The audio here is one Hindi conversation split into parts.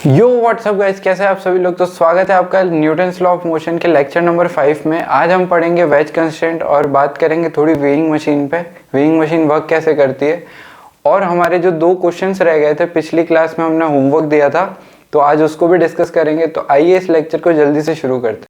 यो व्हाट्सअप गाइस, कैसे हैं आप सभी लोग। तो स्वागत है आपका न्यूटन्स लॉ ऑफ मोशन के लेक्चर नंबर 5 में। आज हम पढ़ेंगे वेज कंस्ट्रेंट और बात करेंगे थोड़ी वेइंग मशीन पे, वेइंग मशीन वर्क कैसे करती है। और हमारे जो 2 क्वेश्चंस रह गए थे पिछली क्लास में, हमने होमवर्क दिया था, तो आज उसको भी डिस्कस करेंगे। तो आइए इस लेक्चर को जल्दी से शुरू करते हैं।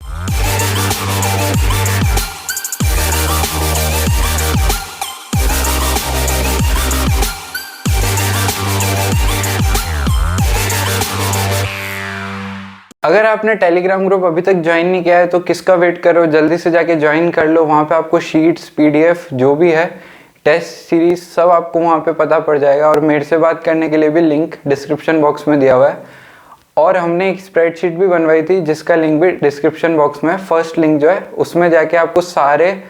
अगर आपने टेलीग्राम ग्रुप अभी तक ज्वाइन नहीं किया है तो किसका वेट करो, जल्दी से जाके ज्वाइन कर लो। वहाँ पे आपको शीट्स, पीडीएफ जो भी है, टेस्ट सीरीज सब आपको वहाँ पे पता पड़ जाएगा। और मेरे से बात करने के लिए भी लिंक डिस्क्रिप्शन बॉक्स में दिया हुआ है। और हमने एक स्प्रेडशीट भी बनवाई थी जिसका लिंक भी डिस्क्रिप्शन बॉक्स में, फर्स्ट लिंक जो है उसमें जाके आपको सारे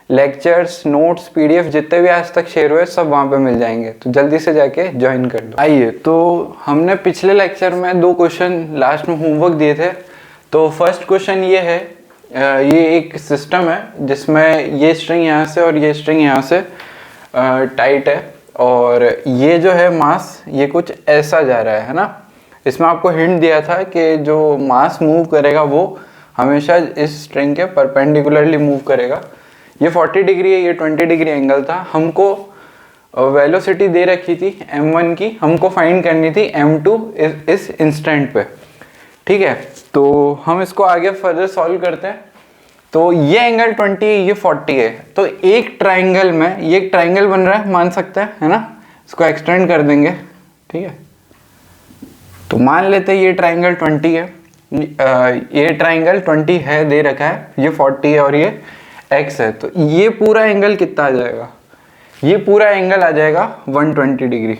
लेक्चर्स, नोट्स, पीडीएफ जितने भी आज तक शेयर हुए सब वहाँ पे मिल जाएंगे। तो जल्दी से जाके ज्वाइन कर दो। आइए, तो हमने पिछले लेक्चर में 2 क्वेश्चन लास्ट में होमवर्क दिए थे। तो फर्स्ट क्वेश्चन ये है, ये एक सिस्टम है जिसमें ये स्ट्रिंग यहाँ से और ये स्ट्रिंग यहाँ से टाइट है, और ये जो है मास, ये कुछ ऐसा जा रहा है ना। इसमें आपको हिंट दिया था कि जो मास मूव करेगा वो हमेशा इस स्ट्रिंग के परपेंडिकुलरली मूव करेगा। ये 40 डिग्री है, ये 20 डिग्री एंगल था। हमको वेलोसिटी दे रखी थी m1 की, हमको फाइंड करनी थी m2 इस इंस्टेंट पे। ठीक है, तो हम इसको आगे फर्दर सॉल्व करते हैं। तो ये एंगल 20 है, ये 40 है। तो एक ट्राइंगल में, ये एक ट्राइंगल बन रहा है, मान सकते हैं, है ना। इसको एक्सटेंड कर देंगे। ठीक है, तो मान लेते हैं ये ट्राइंगल 20 है, ये ट्राइंगल 20 है, दे रखा है, ये 40 है और ये x है। तो ये पूरा एंगल कितना आ जाएगा? ये पूरा एंगल आ जाएगा 120 डिग्री।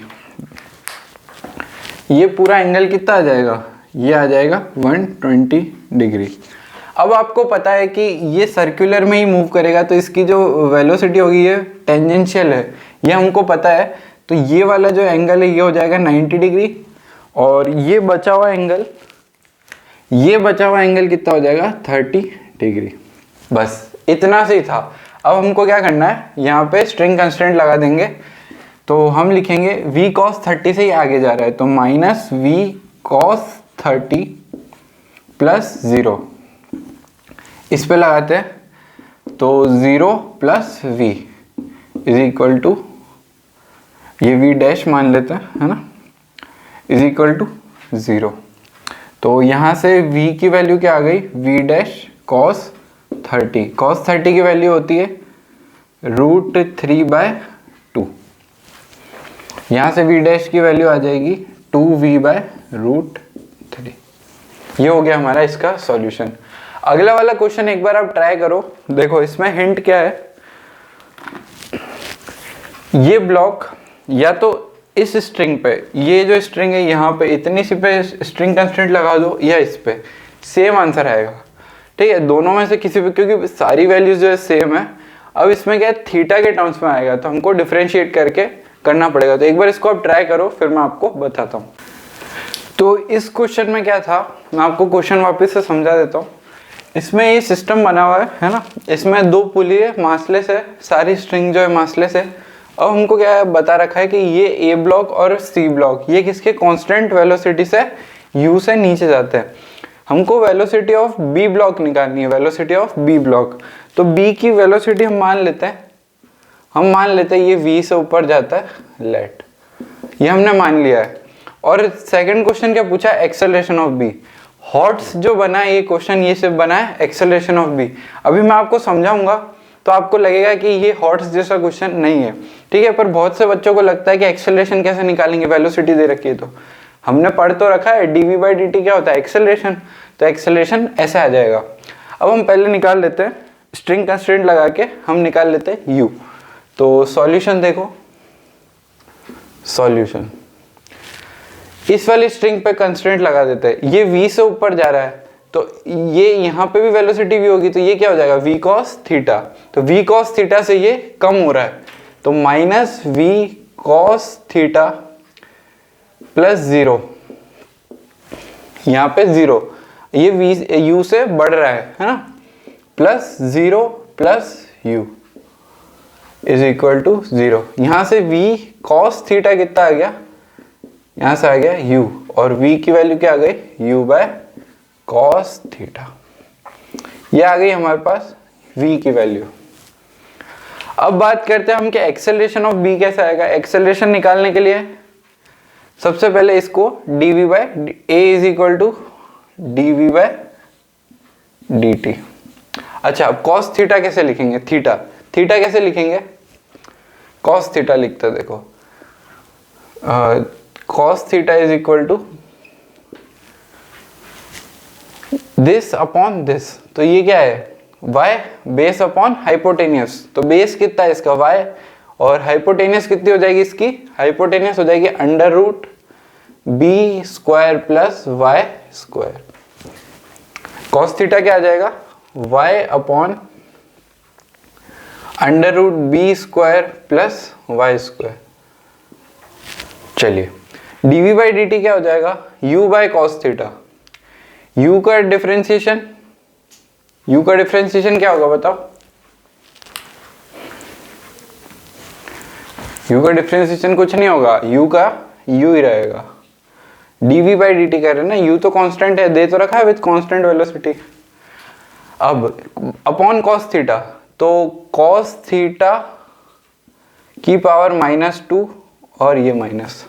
ये पूरा एंगल कितना आ जाएगा? ये आ जाएगा 120 डिग्री। अब आपको पता है कि ये सर्कुलर में ही मूव करेगा, तो इसकी जो वेलोसिटी होगी ये टेंजेंशियल है, ये हमको पता है। तो ये वाला जो एंगल है ये हो जाएगा 90 डिग्री, और ये बचा हुआ एंगल, ये बचा हुआ एंगल कितना हो जाएगा? 30 डिग्री। बस इतना से ही था। अब हमको क्या करना है, यहाँ पे स्ट्रिंग कंस्ट्रेंट लगा देंगे। तो हम लिखेंगे v cos 30 से ही आगे जा रहा है, तो माइनस v cos 30 प्लस 0, इस पे लगाते हैं। तो 0 plus v is equal to, ये v डैश मान लेते हैं, है ना, इज इक्वल टू 0। तो यहाँ से v की वैल्यू क्या आ गई? v डैश cos 30, cos 30 की वैल्यू होती है √3/2। यहाँ से v डैश की वैल्यू आ जाएगी 2v/√3। ये हो गया हमारा इसका सॉल्यूशन। अगला वाला क्वेश्चन एक बार आप ट्राई करो। देखो इसमें हिंट क्या है, ये ब्लॉक या तो इस स्ट्रिंग पे, ये जो स्ट्रिंग है यहाँ पे इतनी सी पे स्ट्रिंग कंस्ट्रेंट लगा दो, या इस पे, सेम आंसर आएगा। ठीक है, दोनों में से किसी पे, क्योंकि सारी वैल्यूज जो है सेम है। अब इसमें क्या है, थीटा के टर्म्स में आएगा, तो हमको डिफरेंशिएट करके करना पड़ेगा। तो एक बार इसको आप ट्राई करो, फिर मैं आपको बताता हूँ। तो इस क्वेश्चन में क्या था, मैं आपको क्वेश्चन वापस से समझा देता हूँ। इसमें ये सिस्टम बना हुआ है ना। इसमें 2 पुली है, मासलेस है, सारी स्ट्रिंग जो है मासलेस है। अब हमको क्या बता रखा है कि ये ए ब्लॉक और सी ब्लॉक ये किसके कांस्टेंट वेलोसिटी से u से नीचे जाते हैं। हमको वेलोसिटी ऑफ बी ब्लॉक निकालनी है, वेलोसिटी ऑफ बी ब्लॉक। तो बी की वेलोसिटी हम मान लेते हैं ये v से ऊपर जाता है, लेट, ये हमने मान लिया है। और सेकंड क्वेश्चन क्या पूछा? Acceleration of B. हॉट्स जो बना है ये क्वेश्चन, ये सिर्फ बना है एक्सेलरेशन ऑफ बी। अभी मैं आपको समझाऊंगा तो आपको लगेगा कि ये हॉट्स जैसा क्वेश्चन नहीं है। ठीक है, पर बहुत से बच्चों को लगता है कि एक्सेलरेशन कैसे निकालेंगे, वेलोसिटी दे रखी है। तो हमने पढ़ तो रखा है dv/dt क्या होता है? एक्सेलरेशन। तो एक्सेलरेशन ऐसे आ जाएगा। अब हम पहले निकाल लेते हैं, स्ट्रिंग कंस्ट्रेंट लगा के हम निकाल लेते हैं u। तो सॉल्यूशन देखो, सॉल्यूशन इस वाली स्ट्रिंग पे कंस्ट्रेंट लगा देते हैं। ये v से ऊपर जा रहा है, तो ये यहाँ पे भी वेलोसिटी v होगी, तो ये क्या हो जाएगा? v cos theta. तो v cos थीटा से ये कम हो रहा है, तो minus v cos theta plus 0, यहाँ पे 0, ये v u से बढ़ रहा है ना, plus 0 plus u is equal to 0। यहाँ से v cos थीटा कितना आ गया? यहाँ से आ गया u, और v की वैल्यू क्या आ गई, u बाय कॉस थीटा। ये आ गई हमारे पास v की वैल्यू। अब बात करते हैं हम कि एक्सेलरेशन ऑफ b कैसे आएगा। एक्सेलरेशन निकालने के लिए सबसे पहले इसको dv by a is equal to dv by dt। अच्छा, अब cos थीटा कैसे लिखेंगे, थीटा कैसे लिखेंगे, cos थीटा लिखते देखो, cos theta is equal to this upon this. तो ये क्या है, y बेस अपॉन हाइपोटेनियस। तो बेस कितना है इसका y, और हाइपोटेनियस कितनी हो जाएगी इसकी, हाइपोटेनियस हो जाएगी under root B square plus Y square. Cos theta क्या आ जाएगा, y अपॉन under root B square plus Y square. चलिए dv बाई dt क्या हो जाएगा, u by cos theta. u का डिफरेंशिएशन क्या होगा बताओ, u का डिफरेंशिएशन कुछ नहीं होगा, u का u ही रहेगा। dv बाई dt कह रहे हैं ना, u तो कांस्टेंट है, दे तो रखा है विद कांस्टेंट वेलोसिटी। अब अपॉन कॉस थीटा, तो कॉस थीटा की पावर -2 और ये माइनस,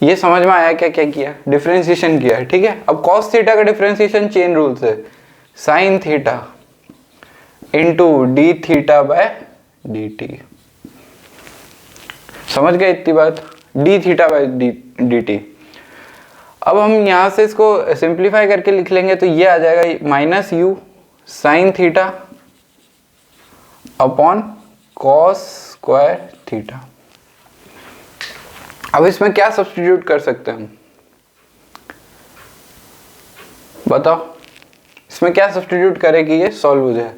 ये समझ में आया क्या क्या किया, डिफरेंशिएशन किया है, ठीक है। अब कॉस थीटा का डिफरेंशिएशन चेन रूल से, sine theta into D theta by D T. समझ गए इतनी बात, D theta by D T. अब हम यहां से इसको सिंप्लीफाई करके लिख लेंगे, तो ये आ जाएगा minus U sine theta upon cos square theta. अब इसमें क्या सब्स्टिट्यूट कर सकते हैं हम, बताओ इसमें क्या सब्स्टिट्यूट करें कि ये सॉल्व हो जाए।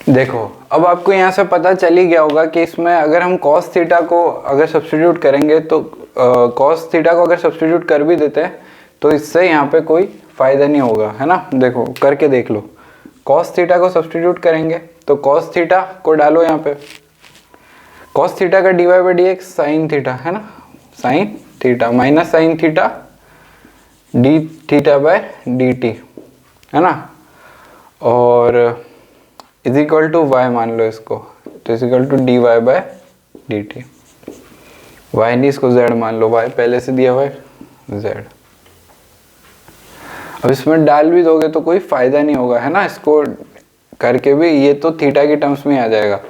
देखो अब आपको यहाँ से पता चल ही गया होगा कि इसमें अगर हम cos थीटा को अगर सब्स्टिट्यूट करेंगे तो cos थीटा को अगर सब्स्टिट्यूट कर भी देते हैं तो इससे यहाँ पे कोई फायदा नहीं होगा, है ना। देखो करके देख लो, cos थीटा को सब्स्टिट्यूट करेंगे तो cos थीटा को डालो यहाँ पे, cos थीटा का dy by D x sine theta, है ना, sign theta minus sine theta D theta by D T, है ना, और इज इक्वल टू वाई मान लो इसको, तो is equal to D Y by D T. Y नहीं, इसको जेड मान लो, वाई पहले से दिया हुआ है जेड। अब इसमें डाल भी दोगे तो कोई फायदा नहीं होगा, है ना, इसको करके भी ये तो थीटा के टर्म्स में आ जाएगा।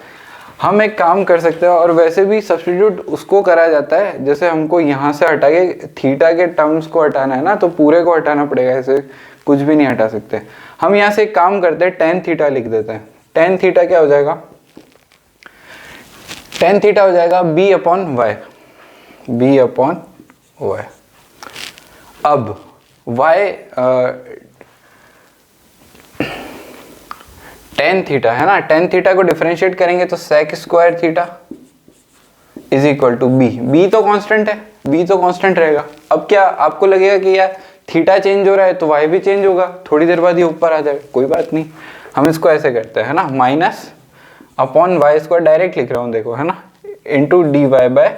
हम एक काम कर सकते हैं, और वैसे भी सब्स्टिट्यूट उसको करा जाता है जैसे हमको यहाँ से हटा के थीटा के टर्म्स को हटाना है ना, तो पूरे को हटाना पड़ेगा, ऐसे कुछ भी नहीं हटा सकते। हम यहाँ से एक काम करते हैं, टेन थीटा लिख देते हैं। टेन थीटा क्या हो जाएगा, टेन थीटा हो जाएगा B upon Y, B upon Y. अब वाई टेन थीटा है ना, टेन थीटा को डिफरेंशिएट करेंगे तो sec square theta is equal to B. B तो कांस्टेंट है, बी तो कांस्टेंट रहेगा। अब क्या आपको लगेगा कि यार थीटा चेंज हो रहा है तो वाई भी चेंज होगा, थोड़ी देर बाद ये ऊपर आ जाएगा, कोई बात नहीं, हम इसको ऐसे करते हैं ना, minus upon Y square direct लिख रहा हूँ देखो, है ना, into D Y by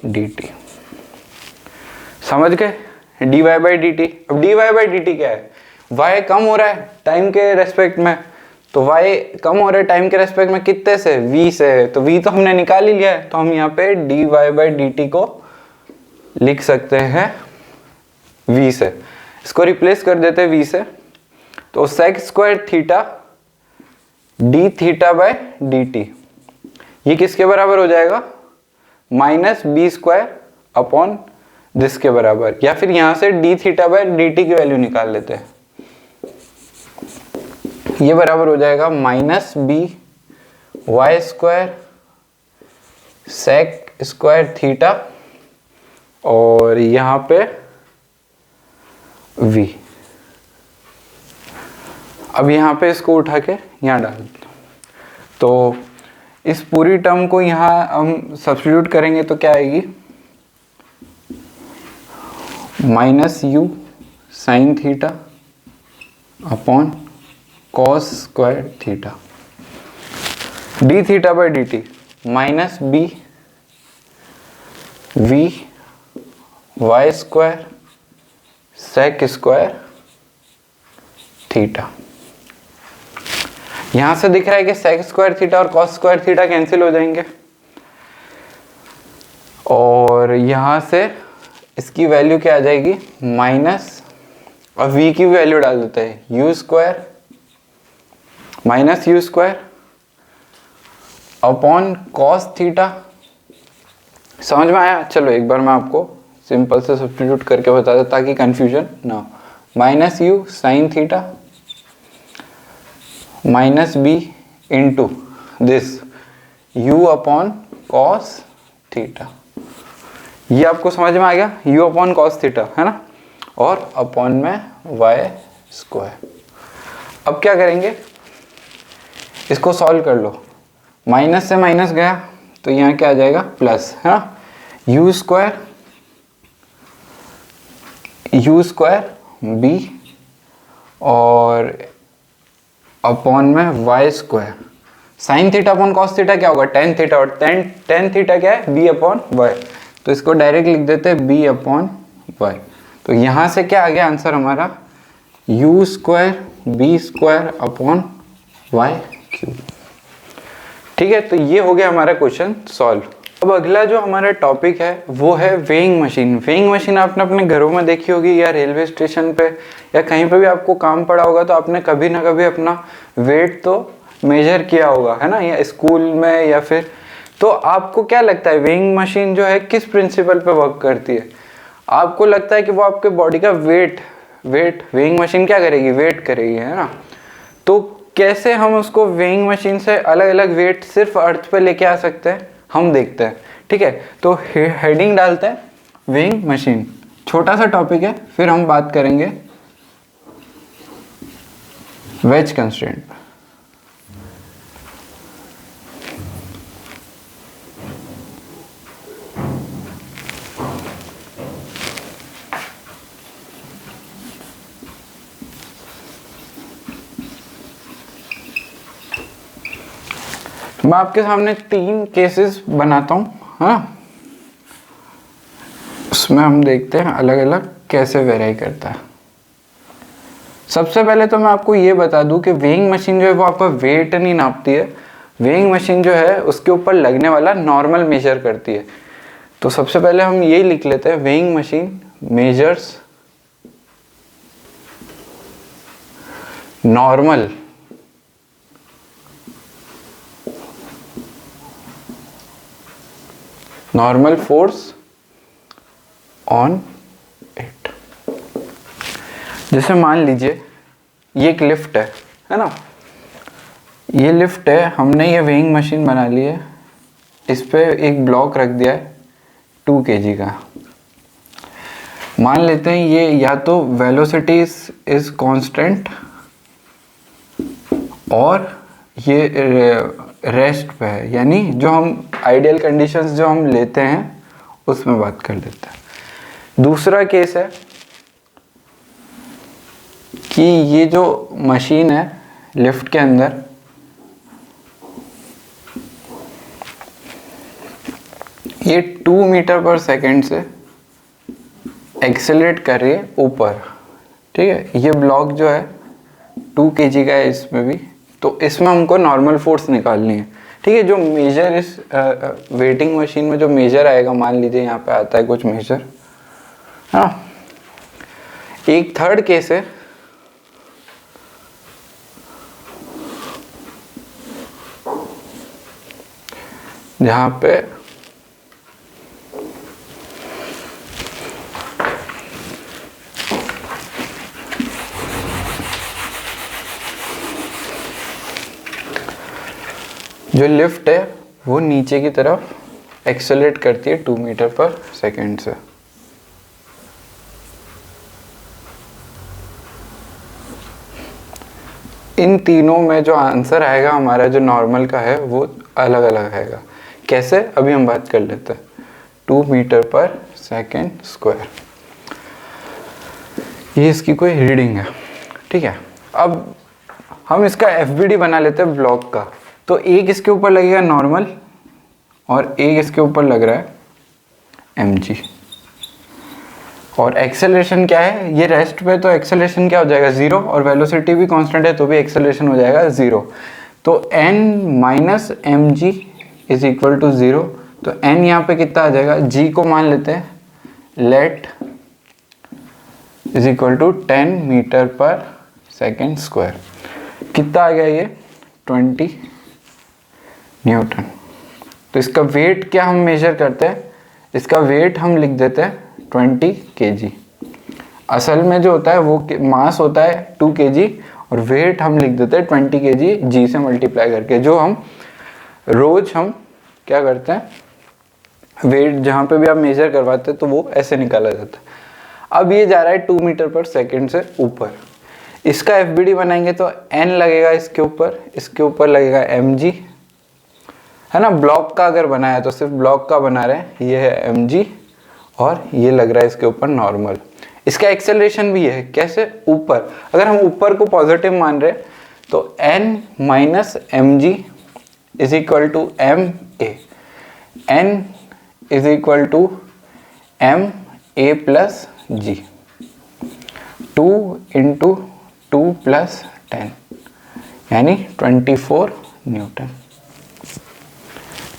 D T. समझ गए, D Y by D T. अब D Y by D T क्या है, वाई कम हो रहा है टाइम के रेस्पेक्ट में, तो y कम हो रहा है टाइम के रेस्पेक्ट में कितने से, v से, तो v तो हमने निकाल ही लिया है, तो हम यहाँ पे dy बाई dt को लिख सकते हैं v से, इसको रिप्लेस कर देते हैं v से, तो sec square theta d theta by dt, ये किसके बराबर हो जाएगा, minus B square upon this के बराबर, या फिर यहाँ से d थीटा बाई dt की वैल्यू निकाल लेते हैं, ये बराबर हो जाएगा minus B Y square sec square theta और यहाँ पे v। अब यहाँ पे इसको उठा के यहाँ डाल दो, तो इस पूरी टर्म को यहाँ हम सब्स्टिट्यूट करेंगे तो क्या आएगी, minus U sine theta upon cos square theta D theta by D T minus B V Y square sec square theta. यहां से दिख रहा है कि सेक स्क्वायर थीटा और कॉस स्क्वायर थीटा कैंसिल हो जाएंगे, और यहां से इसकी वैल्यू क्या आ जाएगी माइनस, और v की वैल्यू डाल देते हैं you square minus you square upon cos theta. समझ में आया? चलो एक बार मैं आपको सिंपल से सब्स्टिट्यूट करके बता देता ताकि कंफ्यूजन ना हो। Minus U sine theta minus B into this u upon cos theta. ये आपको समझ में आ गया, u अपॉन कॉस थीटा है ना, और अपॉन में y स्क्वायर। अब क्या करेंगे, इसको सॉल्व कर लो। माइनस से माइनस गया तो यहाँ क्या आ जाएगा प्लस, है ना, u स्क्वायर b और अपॉन में y square. Sign theta upon cos theta क्या होगा टेन थीटा, और टेन थीटा क्या है b अपॉन वाई, तो इसको डायरेक्ट लिख देते हैं b अपॉन वाई। तो यहाँ से क्या आ गया आंसर हमारा u square b square upon Y cube. ठीक है, तो ये हो गया हमारा क्वेश्चन सॉल्व। अब अगला जो हमारा टॉपिक है वो है वेइंग मशीन। वेइंग मशीन आपने अपने घरों में देखी होगी, या रेलवे स्टेशन पे या कहीं पे भी आपको काम पड़ा होगा तो आपने कभी ना कभी अपना वेट तो मेजर किया होगा, है ना, या स्कूल में या फिर। तो आपको क्या लगता है वेइंग मशीन जो है किस प्रिंसिपल पे वर्क करती है? आपको लगता है कि वो आपके बॉडी का वेट वेइंग मशीन क्या करेगी, वेट करेगी, है ना। तो कैसे हम उसको वेइंग मशीन से अलग अलग वेट सिर्फ अर्थ पे लेके आ सकते हैं, हम देखते हैं। ठीक है, तो हेडिंग डालते हैं वेइंग मशीन। छोटा सा टॉपिक है, फिर हम बात करेंगे वेज कंस्ट्रेंट। मैं आपके सामने 3 केसेस बनाता हूँ, हाँ, उसमें हम देखते हैं अलग अलग कैसे वेरी करता है। सबसे पहले तो मैं आपको ये बता दूं कि वेइंग मशीन जो है वो आपका वेट नहीं नापती है। वेइंग मशीन जो है उसके ऊपर लगने वाला नॉर्मल मेजर करती है। तो सबसे पहले हम ये लिख लेते हैं, weighing machine measures normal force on it. जैसे मान लीजिए ये एक लिफ्ट है ना, ये लिफ्ट है, हमने ये वेइंग मशीन बना ली है, इस पे एक ब्लॉक रख दिया है 2 kg का। मान लेते हैं ये या तो वेलोसिटी इज कांस्टेंट और ये रेस्ट पे है, यानी जो हम आइडियल कंडीशंस जो हम लेते हैं उसमें बात कर लेते हैं। दूसरा केस है कि ये जो मशीन है लिफ्ट के अंदर, ये 2 मीटर पर सेकेंड से एक्सेलरेट कर रही है ऊपर। ठीक है, ये ब्लॉक जो है 2 kg का है इसमें भी, तो इसमें हमको नॉर्मल फोर्स निकालनी है। ठीक है, जो मेजर इस वेटिंग मशीन में जो मेजर आएगा, मान लीजिए यहाँ पे आता है कुछ मेजर, हाँ। एक थर्ड केस है जहाँ पे जो लिफ्ट है वो नीचे की तरफ एक्सेलरेट करती है 2 मीटर पर सेकेंड से। इन तीनों में जो आंसर आएगा हमारा जो नॉर्मल का है वो अलग अलग आएगा। कैसे, अभी हम बात कर लेते हैं। 2 मीटर पर सेकेंड स्क्वायर, ये इसकी कोई रीडिंग है। ठीक है, अब हम इसका FBD बना लेते हैं ब्लॉक का। तो एक इसके ऊपर लगेगा नॉर्मल और एक इसके ऊपर लग रहा है mg। और एक्सेलरेशन क्या है, ये रेस्ट पे तो एक्सेलरेशन क्या हो जाएगा 0, और वेलोसिटी भी कांस्टेंट है तो भी एक्सेलरेशन हो जाएगा 0। तो n minus M G is equal to 0। तो n यहाँ पे कितना आ जाएगा, g को मान लेते हैं, let is equal to 10 metre per second square. कितना आ गया ये 20 न्यूटन। तो इसका वेट क्या हम मेजर करते हैं, इसका वेट हम लिख देते हैं 20 kg। असल में जो होता है वो मास होता है 2 kg और वेट हम लिख देते हैं 20 kg g से मल्टीप्लाई करके, जो हम रोज हम क्या करते हैं, वेट जहाँ पे भी आप मेजर करवाते हैं तो वो ऐसे निकाला जाता है। अब ये जा रहा है 2 मीटर पर सेकेंड से ऊपर। इसका FBD बनाएंगे तो n लगेगा इसके ऊपर लगेगा mg, है ना। ब्लॉक का अगर बनाया तो सिर्फ ब्लॉक का बना रहे हैं, ये है mg और ये लग रहा है इसके ऊपर नॉर्मल। इसका एक्सेलरेशन भी है, कैसे, ऊपर। अगर हम ऊपर को पॉजिटिव मान रहे हैं तो n minus M G is equal to M A, n is equal to M A plus G, 2 into 2 plus 10 यानी 24 न्यूटन।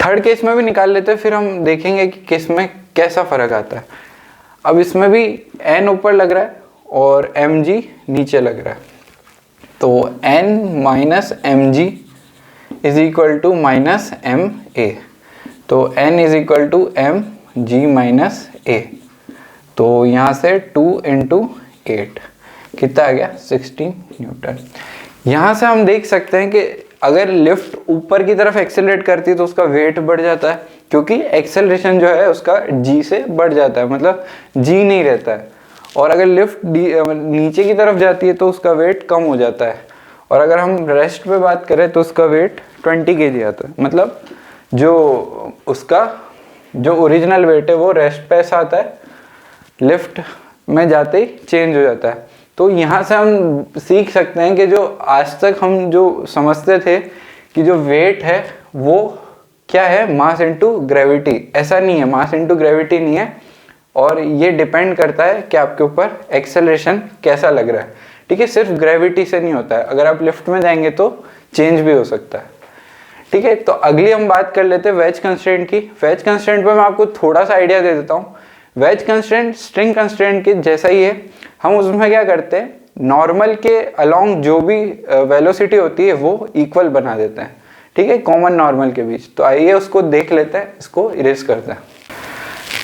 थर्ड केस में भी निकाल लेते हैं, फिर हम देखेंगे कि किस में कैसा फर्क आता है। अब इसमें भी n ऊपर लग रहा है और mg नीचे लग रहा है, तो n minus M G is equal to minus M A, तो n is equal to M G minus A. तो यहाँ से 2 इंटू 8 कितना आ गया 16 न्यूटन। यहाँ से हम देख सकते हैं कि अगर लिफ्ट ऊपर की तरफ एक्सेलरेट करती है तो उसका वेट बढ़ जाता है, क्योंकि एक्सेलरेशन जो है उसका g से बढ़ जाता है, मतलब g नहीं रहता है। और अगर लिफ्ट नीचे की तरफ जाती है तो उसका वेट कम हो जाता है। और अगर हम रेस्ट पे बात करें तो उसका वेट 20 kg आता है, मतलब जो उसका जो ओरिजिनल वेट है वो रेस्ट पे ऐसा आता है, लिफ्ट में जाते ही चेंज हो जाता है। तो यहाँ से हम सीख सकते हैं कि जो आज तक हम जो समझते थे कि जो वेट है वो क्या है, मास इनटू ग्रेविटी, ऐसा नहीं है, मास इनटू ग्रेविटी नहीं है। और ये डिपेंड करता है कि आपके ऊपर एक्सेलरेशन कैसा लग रहा है, ठीक है। सिर्फ ग्रेविटी से नहीं होता है, अगर आप लिफ्ट में जाएंगे तो चेंज भी हो सकता है, ठीक है। तो अगली हम बात कर लेते हैं वेज कंस्ट्रेंट की। वेज कंस्ट्रेंट पे मैं आपको थोड़ा सा आइडिया दे देता हूँ। वेज कंस्ट्रेंट स्ट्रिंग कंस्ट्रेंट के जैसा ही है। हम उसमें क्या करते हैं, नॉर्मल के अलोंग जो भी वेलोसिटी होती है वो इक्वल बना देते हैं, ठीक है, कॉमन नॉर्मल के बीच। तो आइए उसको देख लेते हैं, इसको इरेज करते हैं।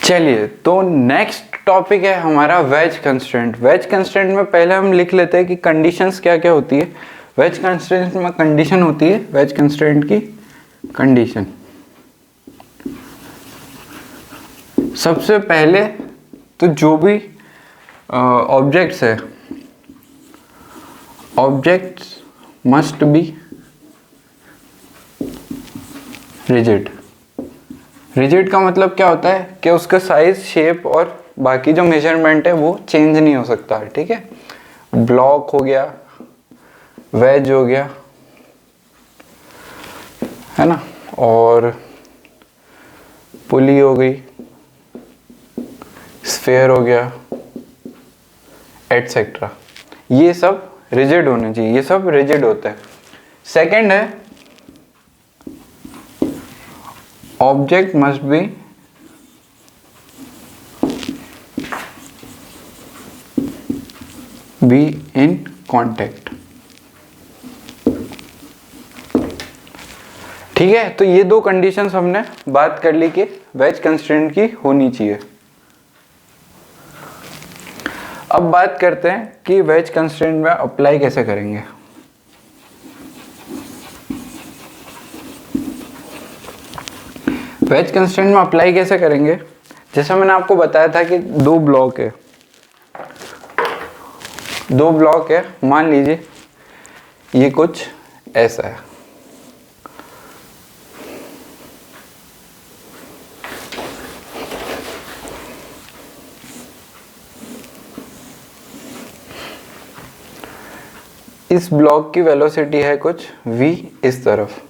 चलिए, तो नेक्स्ट टॉपिक है हमारा वेज कंस्ट्रेंट। वेज कंस्ट्रेंट में पहले हम लिख लेते हैं कि कंडीशंस क्या क्या होती है। वेज कंस्ट्रेंट में कंडीशन होती है, वेज कंस्ट्रेंट की कंडीशन। सबसे पहले तो जो भी ऑब्जेक्ट्स है, objects must be rigid. Rigid का मतलब क्या होता है कि उसका साइज, शेप और बाकी जो मेजरमेंट है वो चेंज नहीं हो सकता है, ठीक है। ब्लॉक हो गया, वेज हो गया, है ना, और पुली हो गई, स्फेयर हो गया, एटसेट्रा। ये सब रिजिड होने चाहिए, ये सब रिजिड होता है। सेकंड है object must be in contact, ठीक है। तो ये दो कंडीशंस हमने बात कर ली कि वेज कंस्ट्रेंट की होनी चाहिए। अब बात करते हैं कि वेज कंस्ट्रेंट में अप्लाई कैसे करेंगे। वेज कंस्ट्रेंट में अप्लाई कैसे करेंगे, जैसा मैंने आपको बताया था कि दो ब्लॉक है, मान लीजिए ये कुछ ऐसा है, इस ब्लॉक की वेलोसिटी है कुछ v इस तरफ।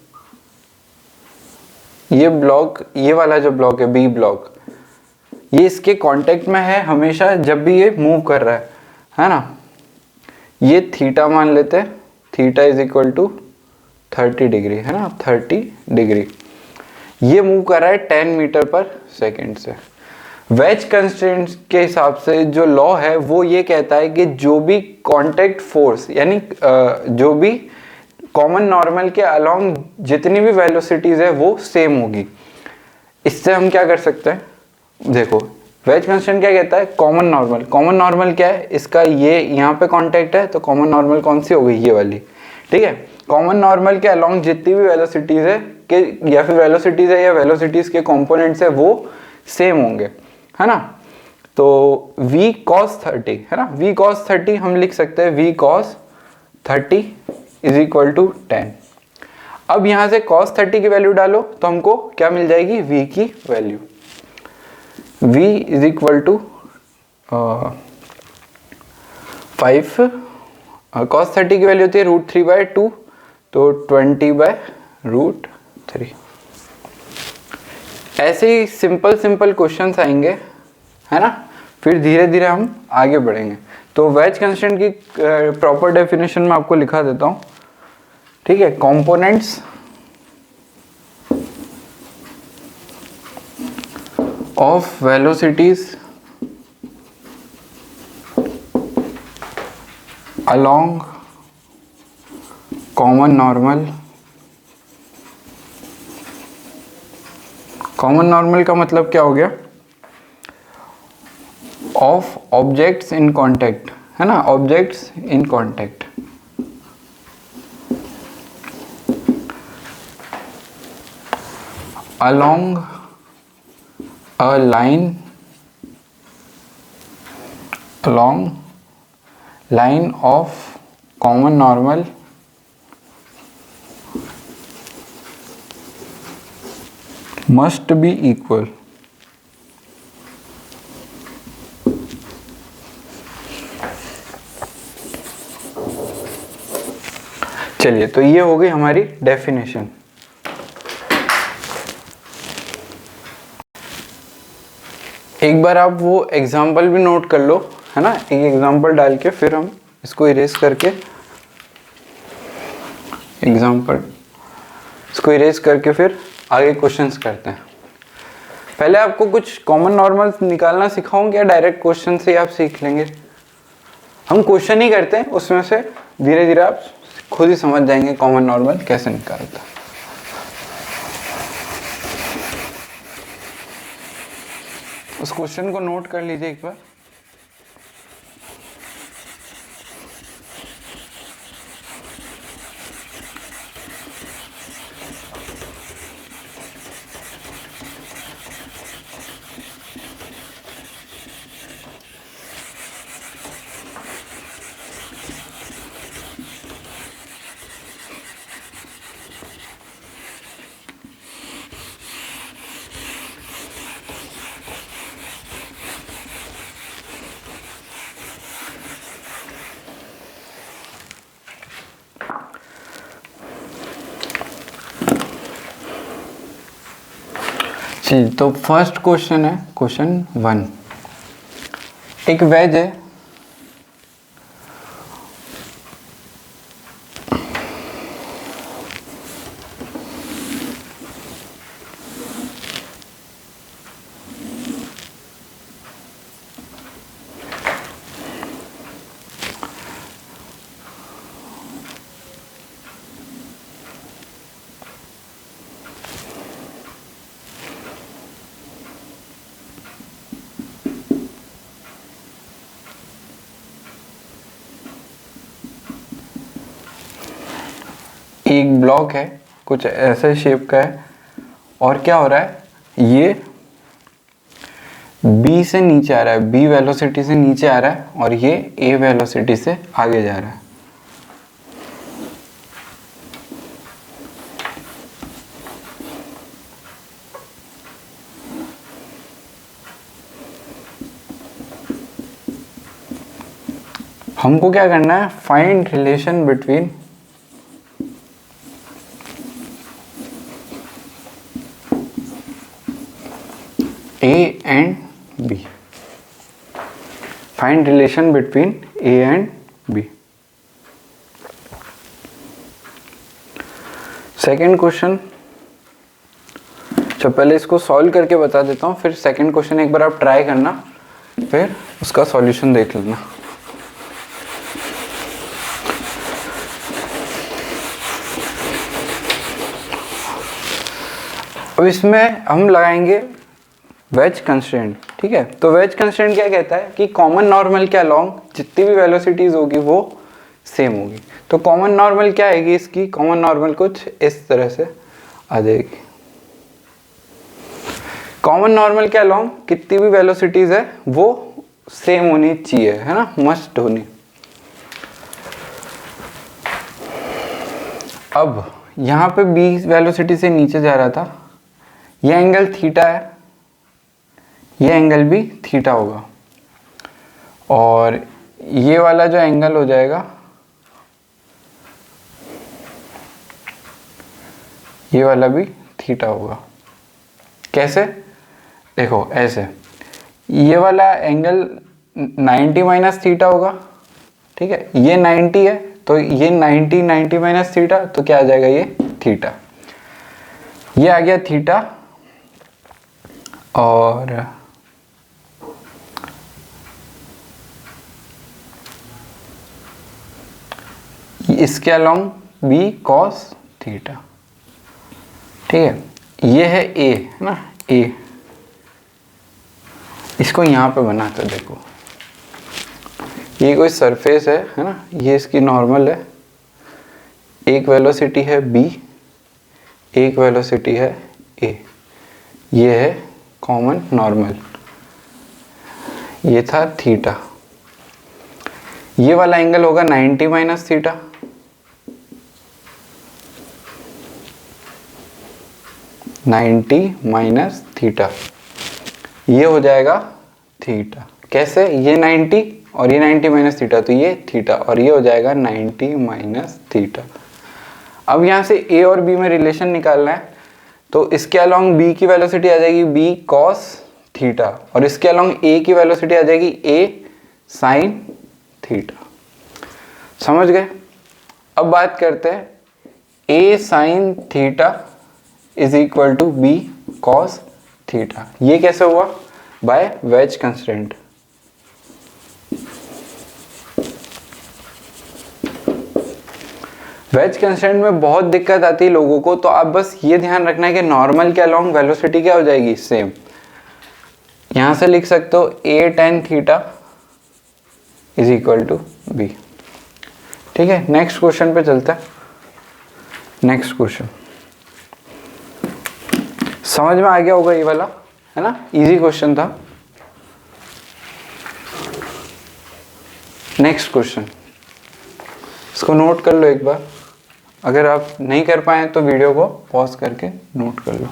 ये ब्लॉक, ये वाला जो ब्लॉक है बी ब्लॉक, ये इसके कांटेक्ट में है हमेशा जब भी ये मूव कर रहा है ना। ये थीटा मान लेते हैं, theta is equal to 30 degree है ना, 30 डिग्री। ये मूव कर रहा है 10 मीटर पर सेकेंड से। वेज कंस्ट्रेंट के हिसाब से जो लॉ है वो ये कहता है कि जो भी कांटेक्ट फोर्स यानी जो भी कॉमन नॉर्मल के अलोंग जितनी भी वेलोसिटीज है वो सेम होगी। इससे हम क्या कर सकते हैं, देखो वेज कंस्ट्रेंट क्या कहता है, कॉमन नॉर्मल। कॉमन नॉर्मल क्या है, इसका ये यहाँ पे कांटेक्ट है तो कॉमन नॉर्मल कौन सी हो गई, ये वाली, ठीक है। कॉमन नॉर्मल के अलोंग जितनी भी वेलोसिटीज है कि या फिर वेलोसिटीज है या वेलोसिटीज के कंपोनेंट्स है वो सेम होंगे, है ना। तो v cos 30 है ना, v cos 30 हम लिख सकते हैं v cos 30 is equal to 10। अब यहां से cos 30 की वैल्यू डालो तो हमको क्या मिल जाएगी, v की value. v is equal to 5, cos 30 की वैल्यू होती है √3/2, तो 20/√3। ऐसे ही सिंपल क्वेश्चंस आएंगे, है ना। फिर धीरे धीरे हम आगे बढ़ेंगे। तो वेज कंस्ट्रेंट की प्रॉपर डेफिनेशन में आपको लिखा देता हूं, ठीक है। Components of velocities along common normal. Common normal का मतलब क्या हो गया, ऑफ ऑब्जेक्ट्स इन कांटेक्ट, है ना, objects in contact. Along a line, along line of common normal must be equal। चलिए, तो ये हो गई हमारी डेफिनेशन। एक बार आप वो एग्जाम्पल भी नोट कर लो, है ना। एक एग्जाम्पल डाल के फिर हम इसको इरेज करके, एग्जाम्पल इसको इरेज करके फिर आगे क्वेश्चंस करते हैं। पहले आपको कुछ कॉमन नॉर्मल निकालना सिखाऊं क्या, डायरेक्ट क्वेश्चन से आप सीख लेंगे। हम क्वेश्चन ही करते हैं, उसमें से धीरे धीरे आप खुद ही समझ जाएंगे कॉमन नॉर्मल कैसे निकालता है। उस क्वेश्चन को नोट कर लीजिए एक बार। चलिए, तो फर्स्ट क्वेश्चन है क्वेश्चन 1। एक वेज है, एक ब्लॉक है कुछ ऐसे शेप का है, और क्या हो रहा है, ये b से नीचे आ रहा है, b वेलोसिटी से नीचे आ रहा है, और ये a वेलोसिटी से आगे जा रहा है। हमको क्या करना है, find relation between A and B। Find relation between A and B. Second question, तो पहले इसको सॉल्व करके बता देता हूँ, फिर सेकेंड क्वेश्चन एक बार आप ट्राई करना, फिर उसका सॉल्यूशन देख लेना। अब इसमें हम लगाएंगे वेज कंस्ट्रेंट, ठीक है। तो वेज कंस्ट्रेंट क्या कहता है कि कॉमन नॉर्मल के अलोंग जितनी भी वेलोसिटीज होगी वो सेम होगी। तो कॉमन नॉर्मल क्या आएगी इसकी, कॉमन नॉर्मल कुछ इस तरह से आ जाएगी। कॉमन नॉर्मल के अलोंग कितनी भी वेलोसिटीज है वो सेम होनी चाहिए, है ना, मस्ट होनी। अब यहाँ पे बी वेलोसिटी से नीचे जा रहा था, ये एंगल थीटा है, ये एंगल भी थीटा होगा, और ये वाला जो एंगल हो जाएगा ये वाला भी थीटा होगा। कैसे, देखो ऐसे, ये वाला एंगल 90 माइनस थीटा होगा, ठीक है, ये 90 है तो ये 90 माइनस थीटा, तो क्या आ जाएगा, ये थीटा, ये आ गया थीटा। और इसके अलोंग बी कॉस थीटा, ठीक है। ये है ए, है ना, ए, इसको यहाँ पे बनाते देखो, ये कोई सरफेस है ना, ये इसकी नॉर्मल है, एक वेलोसिटी है बी, एक वेलोसिटी है ए, ये है कॉमन नॉर्मल, ये था थीटा, ये वाला एंगल होगा 90 माइनस थीटा, माइनस थीटा, ये हो जाएगा थीटा। कैसे, ये 90 और ये 90 माइनस थीटा, तो ये थीटा, और ये हो जाएगा 90 माइनस थीटा। अब यहाँ से ए और बी में रिलेशन निकालना है, तो इसके अलोंग बी की वेलोसिटी आ जाएगी बी कॉस थीटा, और इसके अलोंग ए की वेलोसिटी आ जाएगी ए साइन थीटा। समझ गए। अब बात करते हैं A sine theta is equal to B cos theta. ये कैसे हुआ, by wedge constraint. Wedge constraint में बहुत दिक्कत आती है लोगों को, तो आप बस ये ध्यान रखना है कि नॉर्मल के अलोंग वेलोसिटी क्या हो जाएगी, सेम। यहां से लिख सकते हो A tan theta is equal to B, ठीक है। नेक्स्ट क्वेश्चन पे चलते हैं। नेक्स्ट क्वेश्चन समझ में आ गया होगा, ये वाला है ना, इजी क्वेश्चन था। नेक्स्ट क्वेश्चन, इसको नोट कर लो एक बार, अगर आप नहीं कर पाए तो वीडियो को पॉज करके नोट कर लो।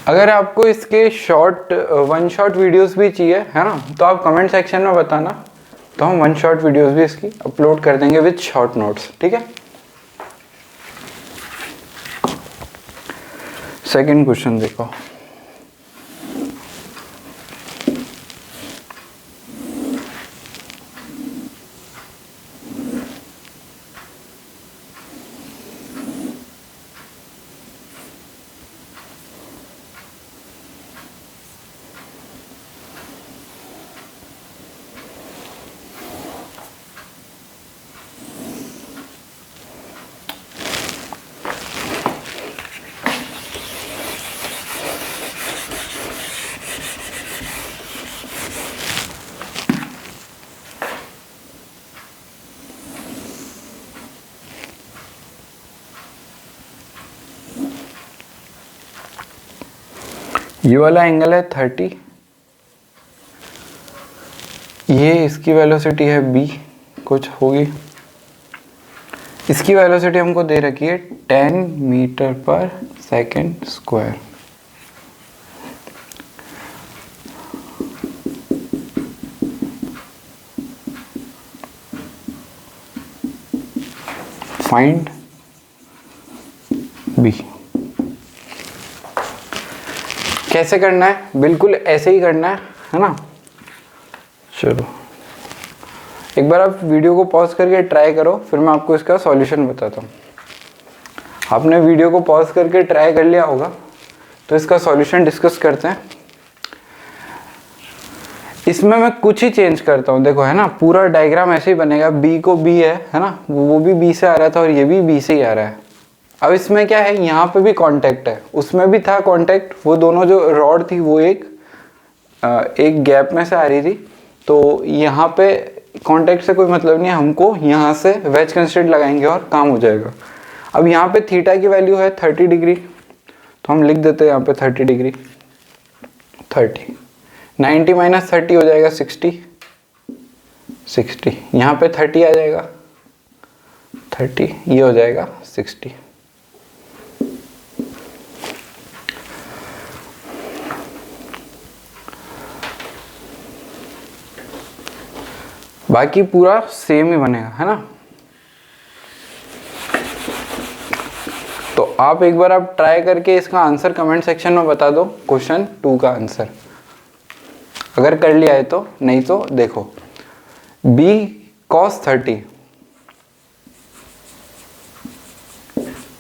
अगर आपको इसके शॉर्ट वन शॉट वीडियोस भी चाहिए, है ना, तो आप कमेंट सेक्शन में बताना, तो हम वन शॉट वीडियोस भी इसकी अपलोड कर देंगे विद शॉर्ट नोट्स, ठीक है। सेकंड क्वेश्चन देखो, ये वाला एंगल है 30, ये इसकी वेलोसिटी है b कुछ होगी, इसकी वेलोसिटी हमको दे रखी है 10 metre per second square. Find B. कैसे करना है? बिल्कुल ऐसे ही करना है ना। चलो एक बार आप वीडियो को पॉज करके ट्राई करो, फिर मैं आपको इसका सॉल्यूशन बताता हूँ। आपने वीडियो को पॉज करके ट्राई कर लिया होगा, तो इसका सॉल्यूशन डिस्कस करते हैं। इसमें मैं कुछ ही चेंज करता हूँ, देखो है ना, पूरा डायग्राम ऐसे ही बनेगा। बी को बी है ना, वो भी बी से आ रहा था और ये भी बी से ही आ रहा है। अब इसमें क्या है, यहाँ पे भी कांटेक्ट है, उसमें भी था कांटेक्ट। वो दोनों जो रॉड थी वो एक गैप में से आ रही थी, तो यहाँ पे कांटेक्ट से कोई मतलब नहीं है, हमको यहाँ से वेज कंस्ट्रेंट लगाएंगे और काम हो जाएगा। अब यहाँ पे थीटा की वैल्यू है 30 डिग्री, तो हम लिख देते हैं यहाँ पे 30 डिग्री। 30 90 माइनस 30 हो जाएगा 60। 60 यहाँ पे 30 आ जाएगा, 30 ये हो जाएगा 60। बाकी पूरा सेम ही बनेगा, है ना। तो आप एक बार आप ट्राई करके इसका आंसर कमेंट सेक्शन में बता दो, क्वेश्चन 2 का आंसर अगर कर लिया है तो। नहीं तो देखो, b cos 30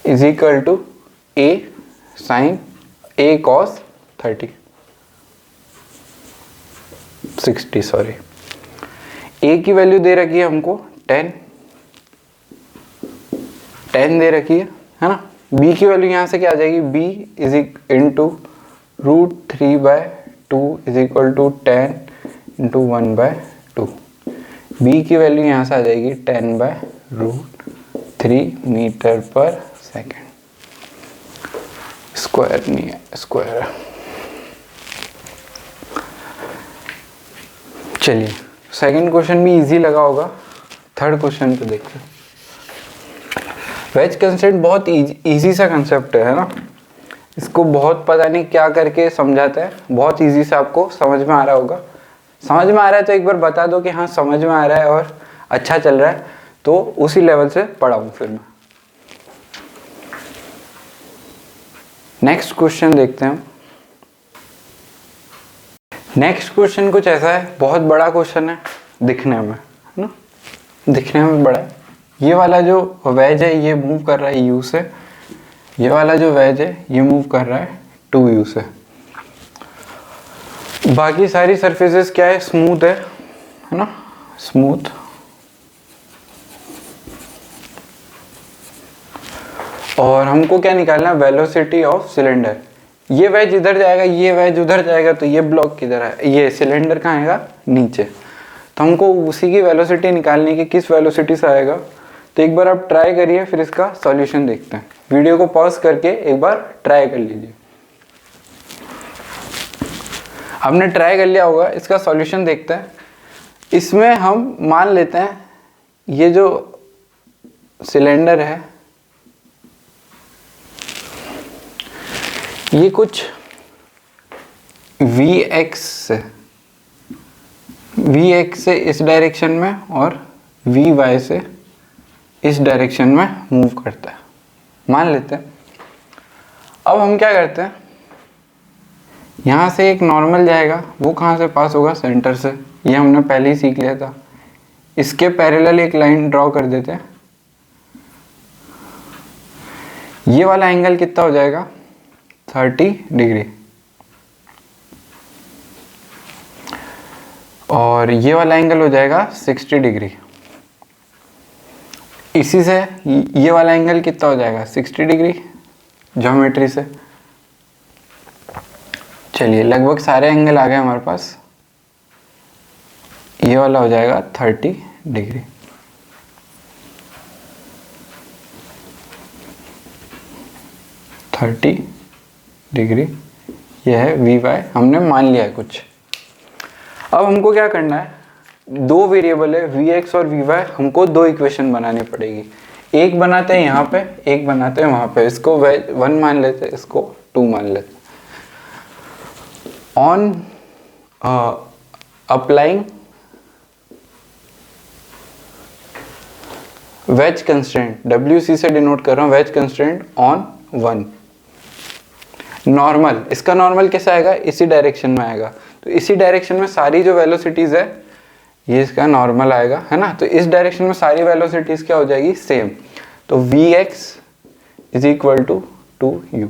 is equal to a sin a cos 30 60 sorry. a की वैल्यू दे रखी है हमको 10 दे रखी है ना। b की वैल्यू यहाँ से क्या आ जाएगी, b is into √3/2 is equal to 10 into 1/2। b की वैल्यू यहाँ से आ जाएगी 10/√3 मीटर पर सेकेंड। स्क्वायर नहीं है, स्क्वायर है। चलिए सेकंड क्वेश्चन भी इजी लगा होगा, थर्ड क्वेश्चन पे देखते हैं। वेज कंस्ट्रेंट बहुत इजी सा कंसेप्ट है ना। इसको बहुत पता नहीं क्या करके समझाता है, बहुत इजी से आपको समझ में आ रहा होगा। समझ में आ रहा है तो एक बार बता दो कि हाँ समझ में आ रहा है और अच्छा चल रहा है, तो उसी लेवल से पढ़ाऊँ फिर मैं। नेक्स्ट क्वेश्चन देखते हैं। नेक्स्ट क्वेश्चन कुछ ऐसा है, बहुत बड़ा क्वेश्चन है दिखने में, है ना, दिखने में बड़ा है। ये वाला जो वेज है ये मूव कर रहा है यू से, ये वाला जो वेज है ये मूव कर रहा है 2u से। बाकी सारी सरफेसेस क्या है, स्मूथ है ना, स्मूथ। और हमको क्या निकालना है, वेलोसिटी ऑफ सिलेंडर। ये वेज इधर जाएगा, ये वेज उधर जाएगा, तो ये ब्लॉक किधर है, ये सिलेंडर कहाँ आएगा, नीचे। तो हमको उसी की वेलोसिटी निकालनी है कि किस वेलोसिटी से आएगा। तो एक बार आप ट्राई करिए, फिर इसका सॉल्यूशन देखते हैं। वीडियो को पॉज करके एक बार ट्राई कर लीजिए। आपने ट्राई कर लिया होगा, इसका सॉल्यूशन देखते हैं। इसमें हम मान लेते हैं ये जो सिलेंडर है ये कुछ Vx से इस डायरेक्शन में और Vy से इस डायरेक्शन में मूव करता है, मान लेते हैं। अब हम क्या करते हैं, यहाँ से एक नॉर्मल जाएगा, वो कहाँ से पास होगा, सेंटर से। ये हमने पहले ही सीख लिया था। इसके पैरेलल एक लाइन ड्रॉ कर देते हैं। ये वाला एंगल कितना हो जाएगा, 30 डिग्री। और ये वाला एंगल हो जाएगा 60 डिग्री। इसी से ये वाला एंगल कितना हो जाएगा, 60 डिग्री ज्योमेट्री से। चलिए लगभग सारे एंगल आ गए हमारे पास। ये वाला हो जाएगा 30 डिग्री। डिग्री ये है Vy, हमने मान लिया है कुछ। अब हमको क्या करना है, दो वेरिएबल है Vx और Vy, हमको दो इक्वेशन बनानी पड़ेगी। एक बनाते हैं यहाँ पे, एक बनाते हैं वहाँ पे, इसको 1 मान लेते हैं, इसको 2 मान लेते हैं। On applying wedge constraint, WC से डिनोट कर रहा हूँ वेज कंस्ट्रेंट ऑन 1। नॉर्मल, इसका नॉर्मल कैसा आएगा, इसी डायरेक्शन में आएगा, तो इसी डायरेक्शन में सारी जो वेलोसिटीज है ये इसका नॉर्मल आएगा, है ना। तो इस डायरेक्शन में सारी वेलोसिटीज क्या हो जाएगी, सेम। तो Vx is equal to 2u।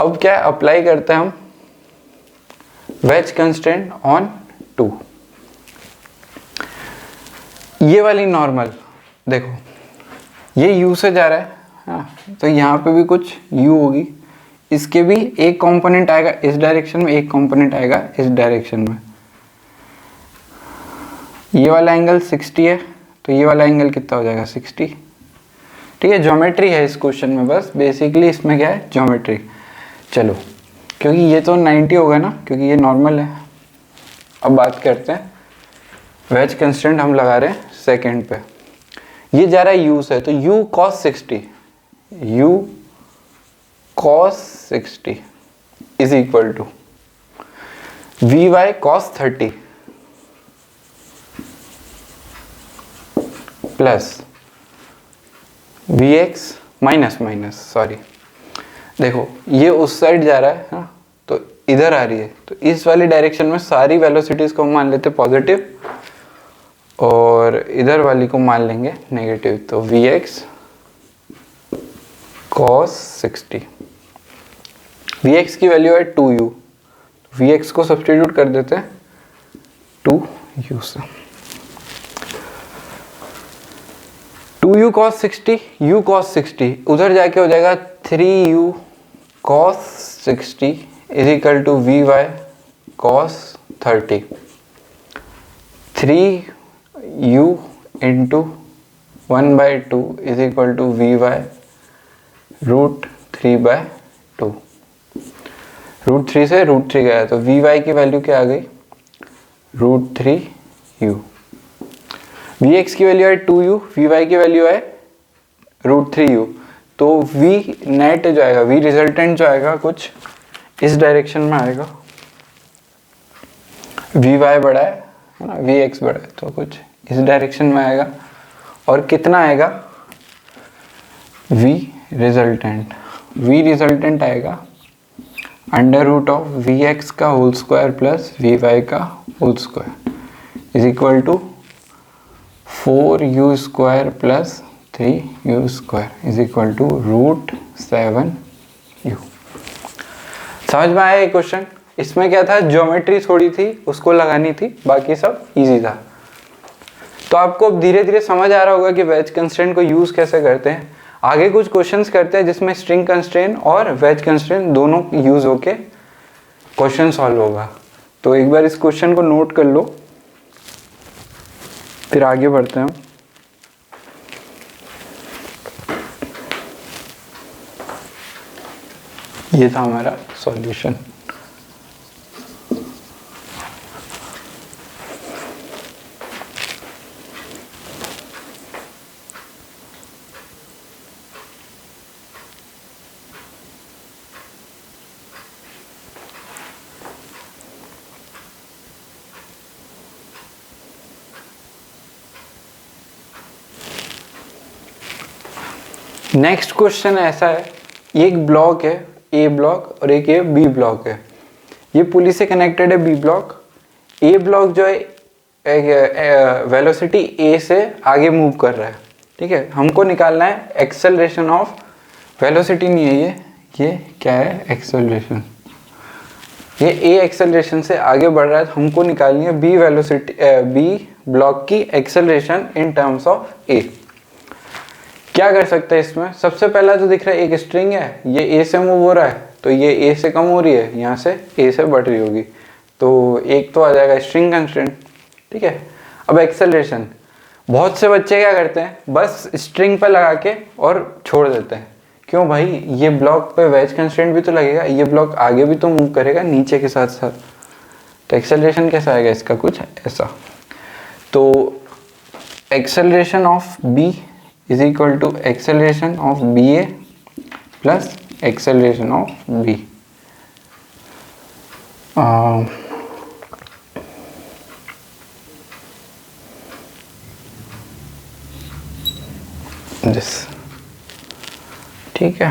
अब क्या अप्लाई करते हैं हम वेज कंस्ट्रेंट ऑन 2। ये वाली नॉर्मल देखो, ये u से जा रहा है, हाँ, तो यहाँ पे भी कुछ u होगी, इसके भी एक कंपोनेंट आएगा इस डायरेक्शन में, एक कंपोनेंट आएगा इस डायरेक्शन में। ये वाला एंगल 60 है, तो ये वाला एंगल कितना हो जाएगा, 60। ठीक है, ज्योमेट्री है इस क्वेश्चन में, बस बेसिकली इसमें क्या है, ज्योमेट्री। चलो, क्योंकि ये तो 90 होगा ना, क्योंकि ये नॉर्मल है। अब बात करते हैं वेज कंस्टेंट हम लगा रहे हैं सेकंड पे, ये जा रहा है u से, तो u cos 60, u cos 60 is equal to vy cos 30 plus Vx minus minus, sorry देखो ये उस साइड जा रहा है, हाँ, तो इधर आ रही है, तो इस वाली डायरेक्शन में सारी वेलोसिटीज को मान लेते पॉजिटिव और इधर वाली को मान लेंगे नेगेटिव। तो Vx cos 60, Vx की वैल्यू है 2u, Vx को सब्स्टिट्यूट कर देते हैं 2u से। 2u cos 60, u cos 60 उधर जाके हो जाएगा 3u cos 60 is equal to Vy cos 30। 3u into 1/2 is equal to Vy √3/2। √3 से √3 गया, तो Vy की वैल्यू क्या आ गई, √3u। Vx की वैल्यू है 2u, Vy की वैल्यू है √3u, तो V नेट जो आएगा, V रिजल्टेंट जो आएगा कुछ इस डायरेक्शन में आएगा। Vy बड़ा है ना, Vx बड़ा है, तो कुछ इस डायरेक्शन में आएगा। और कितना आएगा, V रिजल्टेंट आएगा √ Vx का होल स्क्वायर प्लस Vy का whole square is equal to 4u square plus 3u square is equal to √7u। समझ में आया ये क्वेश्चन? इसमें क्या था, ज्योमेट्री थोड़ी थी उसको लगानी थी, बाकी सब इजी था। तो आपको अब धीरे धीरे समझ आ रहा होगा कि वेज कंस्ट्रेंट को यूज कैसे करते हैं। आगे कुछ क्वेश्चंस करते हैं जिसमें स्ट्रिंग कंस्ट्रेंट और वेज कंस्ट्रेंट दोनों यूज होके क्वेश्चन सॉल्व होगा। तो एक बार इस क्वेश्चन को नोट कर लो, फिर आगे बढ़ते हैं। ये था हमारा सॉल्यूशन। नेक्स्ट क्वेश्चन ऐसा है, ये एक ब्लॉक है ए ब्लॉक और एक ये बी ब्लॉक है। ये पुली से कनेक्टेड है बी ब्लॉक। ए ब्लॉक जो है वेलोसिटी ए से आगे मूव कर रहा है, ठीक है। हमको निकालना है एक्सेलरेशन ऑफ, वेलोसिटी नहीं है ये क्या है, एक्सेलरेशन। ये ए एक्सेलरेशन से आगे बढ़ रहा है, तो हमको निकालनी है बी वेलोसिटी, बी ब्लॉक की एक्सेलरेशन इन टर्म्स ऑफ ए। क्या कर सकते हैं इसमें, सबसे पहला तो दिख रहा है एक स्ट्रिंग है, ये ए से मूव हो रहा है, तो ये ए से कम हो रही है, यहाँ से ए से बढ़ रही होगी, तो एक तो आ जाएगा स्ट्रिंग कंस्ट्रेंट, ठीक है। अब एक्सेलरेशन, बहुत से बच्चे क्या करते हैं, बस स्ट्रिंग पे लगा के और छोड़ देते हैं। क्यों भाई, ये ब्लॉक पे वेज कंस्ट्रेंट भी तो लगेगा, ये ब्लॉक आगे भी तो मूव करेगा नीचे के साथ साथ, तो एक्सेलरेशन कैसा आएगा इसका, कुछ ऐसा। तो acceleration of B is equal to acceleration of B A plus acceleration of B. This ठीक है,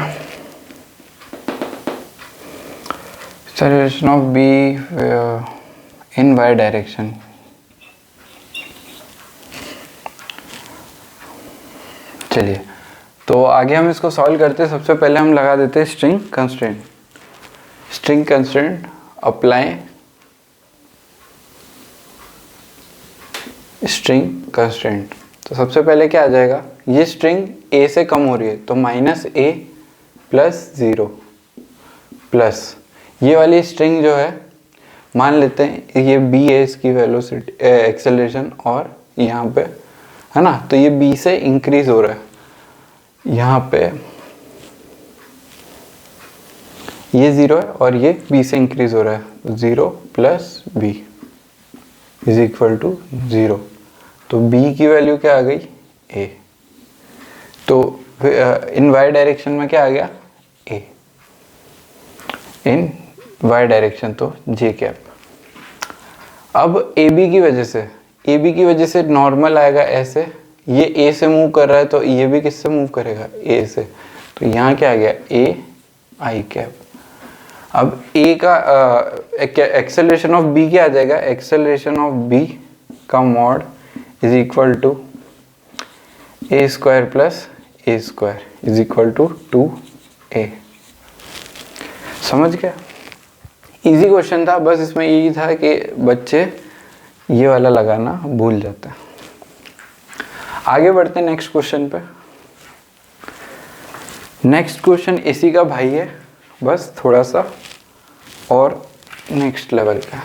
acceleration of B in Y direction. चलिए तो आगे हम इसको सॉल्व करते हैं। सबसे पहले हम लगा देते हैं string constraint. String constraint apply string constraint. तो सबसे पहले क्या आ जाएगा, ये स्ट्रिंग ए से कम हो रही है तो माइनस ए प्लस 0 प्लस ये वाली स्ट्रिंग जो है मान लेते हैं ये बी है, इसकी वेलोसिटी एक्सेलरेशन और यहाँ पे है ना, तो ये बी से इंक्रीज हो रहा है, यहाँ पे ये 0 है और ये b से इंक्रीज हो रहा है, 0 plus B is equal to 0। तो b की वैल्यू क्या आ गई, a। तो इन y डायरेक्शन में क्या आ गया, a। इन y डायरेक्शन तो j कैप। अब AB की वजह से नॉर्मल आएगा ऐसे, ये A से मूव कर रहा है तो ये भी किससे मूव करेगा, A से। तो यहाँ क्या आ गया, A I कैप। अब A का एक्सेलरेशन ऑफ B क्या आ जाएगा, एक्सेलरेशन ऑफ B का mod is equal to A square plus A square is equal to 2A। समझ गया, इजी क्वेश्चन था, बस इसमें यही था कि बच्चे ये वाला लगाना भूल जाते हैं। आगे बढ़ते हैं नेक्स्ट क्वेश्चन पे। नेक्स्ट क्वेश्चन इसी का भाई है, बस थोड़ा सा और नेक्स्ट लेवल का।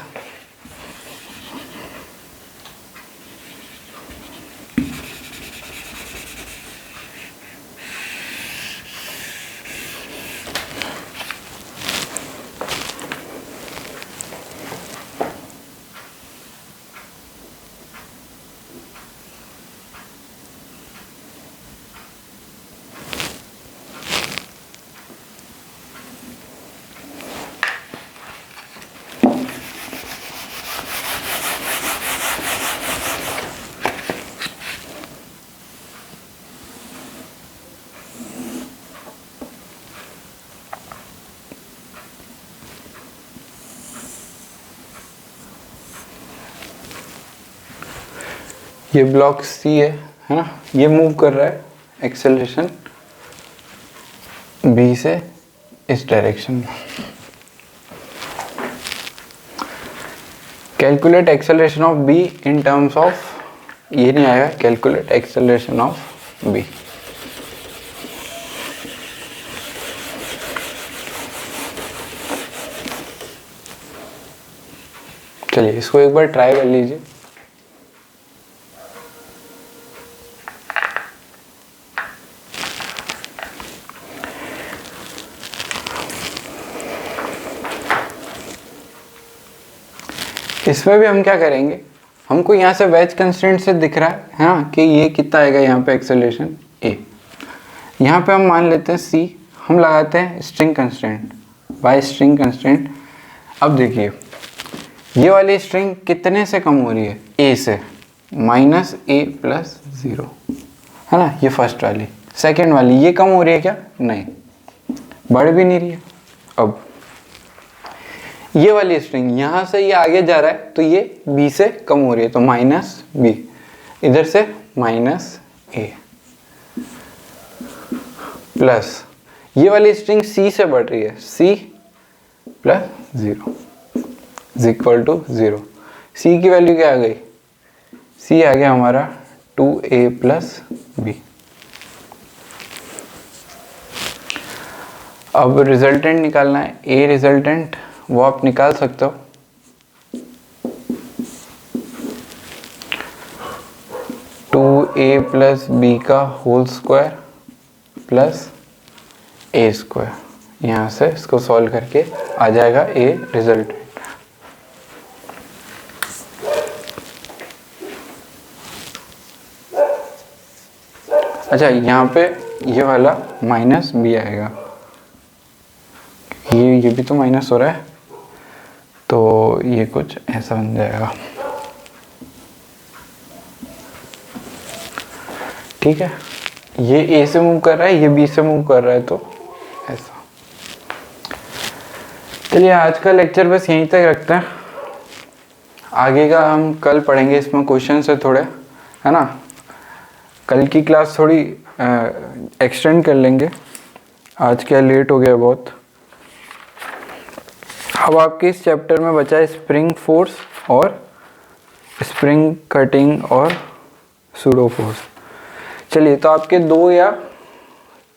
ये ब्लॉक सी है ना, ये मूव कर रहा है एक्सेलरेशन बी से इस डायरेक्शन में। Calculate acceleration of B in terms of, ये नहीं आएगा, कैलकुलेट एक्सेलरेशन ऑफ बी। चलिए इसको एक बार ट्राई कर लीजिए। इसमें भी हम क्या करेंगे, हमको यहाँ से वेज कंस्ट्रेंट से दिख रहा है ना कि ये कितना आएगा यहाँ पे एक्सेलरेशन ए। यहाँ पे हम मान लेते हैं सी, हम लगाते हैं string constraint by string constraint. अब देखिए ये वाली स्ट्रिंग कितने से कम हो रही है, ए से, माइनस ए प्लस 0 है ना, ये फर्स्ट वाली। सेकेंड वाली ये कम हो रही है क्या, नहीं, बढ़ भी नहीं रही है। अब ये वाली स्ट्रिंग यहाँ से ये आगे जा रहा है तो ये b से कम हो रही है, तो माइनस b, इधर से माइनस a प्लस ये वाली स्ट्रिंग c से बढ़ रही है, c plus 0 is equal to 0। c की वैल्यू क्या आ गई, c आ गया हमारा 2a प्लस b। अब रिजल्टेंट निकालना है, a रिजल्टेंट वो आप निकाल सकते हो, टू ए प्लस बी का होल स्क्वायर प्लस ए स्क्वायर। यहाँ से इसको सॉल्व करके आ जाएगा ए रिजल्टेंट। अच्छा यहाँ पे ये वाला माइनस बी आएगा, ये भी तो माइनस हो रहा है, तो ये कुछ ऐसा बन जाएगा। ठीक है, ये ए से मूव कर रहा है, ये बी से मूव कर रहा है, तो ऐसा। चलिए आज का लेक्चर बस यहीं तक रखते हैं, आगे का हम कल पढ़ेंगे। इसमें क्वेश्चन है थोड़े, है ना। कल की क्लास थोड़ी एक्सटेंड कर लेंगे, आज क्या लेट हो गया बहुत। अब आपके इस चैप्टर में बचा है स्प्रिंग फोर्स और स्प्रिंग कटिंग और सूडो फोर्स। चलिए, तो आपके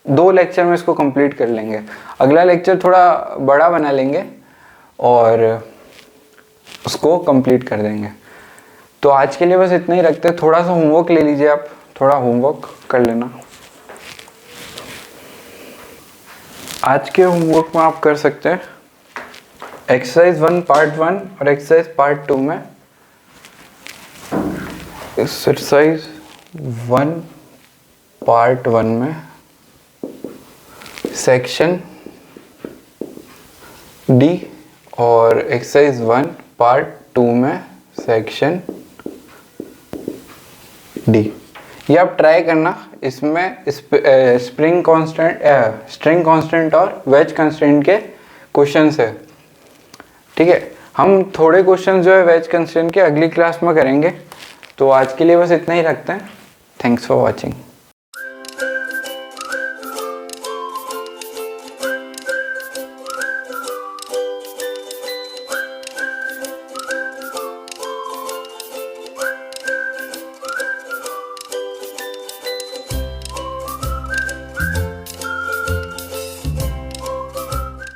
दो लेक्चर में इसको कंप्लीट कर लेंगे। अगला लेक्चर थोड़ा बड़ा बना लेंगे और उसको कंप्लीट कर देंगे। तो आज के लिए बस इतना ही रखते हैं। थोड़ा सा होमवर्क ले लीजिए, आप थोड़ा होमवर्क कर लेना। आज के होमवर्क में आप कर सकते हैं एक्सरसाइज 1 पार्ट 1 और एक्सरसाइज पार्ट 2 में। एक्सरसाइज 1 पार्ट 1 में सेक्शन डी और एक्सरसाइज 1 पार्ट 2 में सेक्शन डी। ये आप ट्राई करना। इसमें स्प्रिंग कांस्टेंट और वेज कांस्टेंट के क्वेश्चंस है। ठीक है, हम थोड़े क्वेश्चंस जो है वेज कांस्टेंट के अगली क्लास में करेंगे। तो आज के लिए बस इतना ही रखते हैं। Thanks for watching.